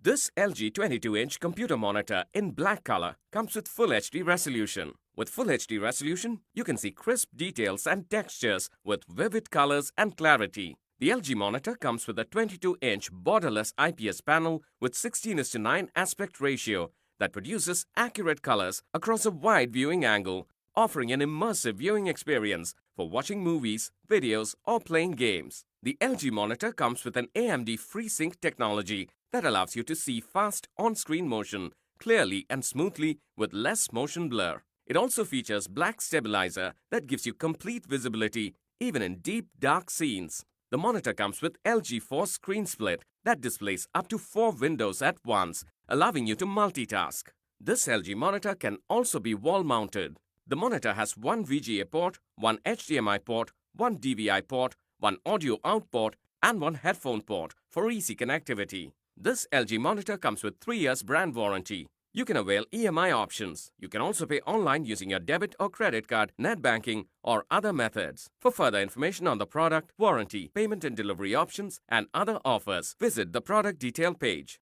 This LG 22-inch computer monitor in black color comes with Full HD resolution. With Full HD resolution, you can see crisp details and textures with vivid colors and clarity. The LG monitor comes with a 22-inch Borderless IPS panel with 16:9 aspect ratio that produces accurate colors across a wide viewing angle, offering an immersive viewing experience for watching movies, videos, or playing games. The LG monitor comes with an AMD Freesync technology that allows you to see fast on-screen motion clearly and smoothly with less motion blur. It also features black stabilizer that gives you complete visibility even in deep, dark scenes. The monitor comes with LG Force Screen Split that displays up to 4 windows at once, allowing you to multitask. This LG monitor can also be wall-mounted. The monitor has one VGA port, one HDMI port, one DVI port, one audio out port, and one headphone port for easy connectivity. This LG monitor comes with 3 years brand warranty. You can avail EMI options. You can also pay online using your debit or credit card, net banking, or other methods. For further information on the product, warranty, payment and delivery options, and other offers, visit the product detail page.